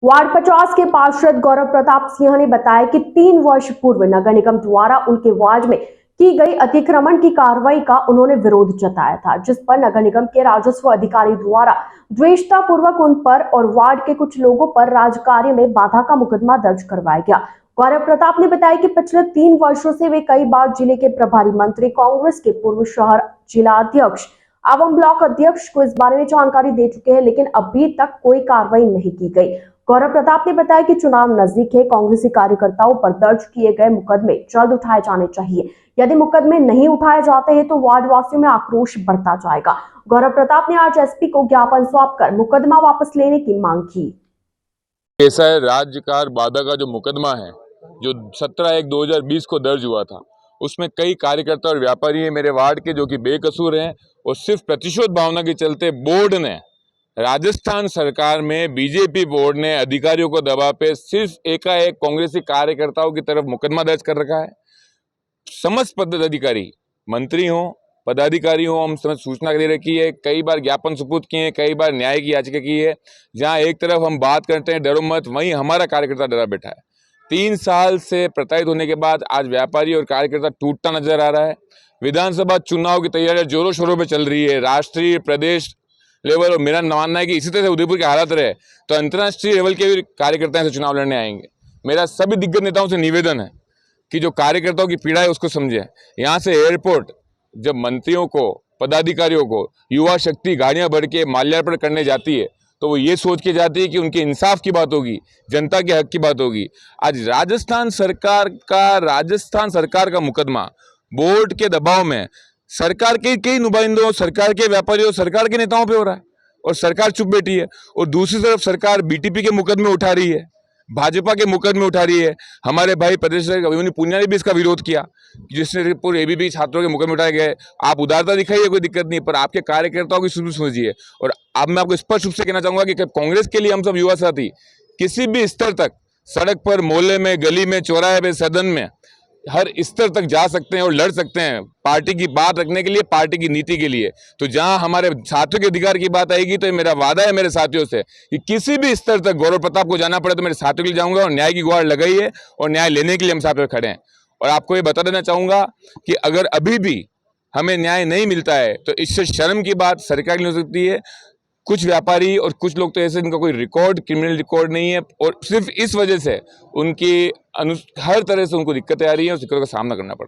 Ward 50 के पार्षद गौरव प्रताप सिंह ने बताया कि 3 वर्ष पूर्व नगर निगम द्वारा उनके वार्ड में की गई अतिक्रमण की कार्रवाई का उन्होंने विरोध जताया था, जिस पर नगर निगम के राजस्व अधिकारी द्वारा द्वेषतापूर्वक उन पर और वार्ड के कुछ लोगों पर राजकार्य में बाधा का मुकदमा दर्ज करवाया गया। गौरव प्रताप ने बताया कि पिछले 3 वर्षों से वे कई बार जिले के प्रभारी मंत्री, कांग्रेस के पूर्व शहर जिलाध्यक्ष एवं ब्लॉक अध्यक्ष को इस बारे में जानकारी दे चुके हैं, लेकिन अभी तक कोई कार्रवाई नहीं की गई। गौरव प्रताप ने बताया कि चुनाव नजदीक है, कांग्रेसी कार्यकर्ताओं पर दर्ज किए गए मुकदमे जल्द उठाए जाने चाहिए। यदि मुकदमे नहीं उठाए जाते हैं तो वार्ड वासियों में आक्रोश बढ़ता जाएगा। गौरव प्रताप ने आज एसपी को ज्ञापन सौंपकर मुकदमा वापस लेने की मांग की। ऐसा है, राज्यकार बाधा का जो मुकदमा है, जो 17/1/2020 को दर्ज हुआ था, उसमें कई कार्यकर्ता और व्यापारी हैं मेरे वार्ड के जो कि बेकसूर हैं, और सिर्फ प्रतिशोध भावना के चलते बोर्ड ने, राजस्थान सरकार में बीजेपी बोर्ड ने अधिकारियों को दबाव पे सिर्फ एकाएक कांग्रेसी कार्यकर्ताओं की तरफ मुकदमा दर्ज कर रखा है। समस्त पदाधिकारी, मंत्री हों, पदाधिकारी हों, हम समझ सूचना दे रखी है, कई बार ज्ञापन सुपुर्द किए हैं, कई बार न्याय की याचिका की है। जहां एक तरफ हम बात करते हैं डरो मत, वहीं हमारा कार्यकर्ता डरा बैठा है। 3 साल से प्रताड़ित होने के बाद आज व्यापारी और कार्यकर्ता टूटता नजर आ रहा है। विधानसभा चुनाव की तैयारियां जोरों शोरों पर चल रही है, राष्ट्रीय प्रदेश लेवल, और मेरा मानना है कि इसी तरह से उदयपुर की हालत रहे तो अंतर्राष्ट्रीय लेवल के भी कार्यकर्ता से चुनाव लड़ने आएंगे। मेरा सभी दिग्गज नेताओं से निवेदन है कि जो कार्यकर्ताओं की पीड़ा है उसको समझे। यहाँ से एयरपोर्ट जब मंत्रियों को, पदाधिकारियों को युवा शक्ति गाड़ियां भर के माल्यार्पण करने जाती है तो वो ये सोच के जाती है कि उनके इंसाफ की बात होगी, जनता के हक की बात होगी। आज राजस्थान सरकार का मुकदमा बोर्ड के दबाव में सरकार के कई नुमाइंदों, सरकार के व्यापारियों, सरकार के नेताओं पे हो रहा है, और सरकार चुप बैठी है। और दूसरी तरफ सरकार बीटीपी के मुकदमे उठा रही है, भाजपा के मुकदमे उठा रही है। हमारे भाई प्रदेश अभिमन्यु पुनिया ने भी इसका विरोध किया, जिसने पूरे एबीपी छात्रों के मुकदमे उठाए गए। आप उदारता दिखाइए, कोई दिक्कत नहीं, पर आपके कार्यकर्ताओं की सुन समझिए। और अब मैं आपको स्पष्ट रूप से कहना चाहूंगा कि कांग्रेस के लिए हम सब युवा साथी किसी भी स्तर तक, सड़क पर, मोहल्ले में, गली में, चौराहे पे, सदन में, हर स्तर तक जा सकते हैं और लड़ सकते हैं पार्टी की बात रखने के लिए, पार्टी की नीति के लिए। तो जहां हमारे साथियों के अधिकार की बात आएगी तो मेरा वादा है मेरे साथियों से कि किसी भी स्तर तक गौरव प्रताप को जाना पड़े तो मेरे साथियों के लिए जाऊंगा, और न्याय की गुहार लगाई है और न्याय लेने के लिए हम साथ में खड़े हैं। और आपको ये बता देना चाहूंगा कि अगर अभी भी हमें न्याय नहीं मिलता है तो इससे शर्म की बात सरकार की हो सकती है। कुछ व्यापारी और कुछ लोग तो ऐसे, इनका कोई रिकॉर्ड, क्रिमिनल रिकॉर्ड नहीं है, और सिर्फ इस वजह से उनकी हर तरह से उनको दिक्कतें आ रही हैं और दिक्कतों का सामना करना पड़ता है।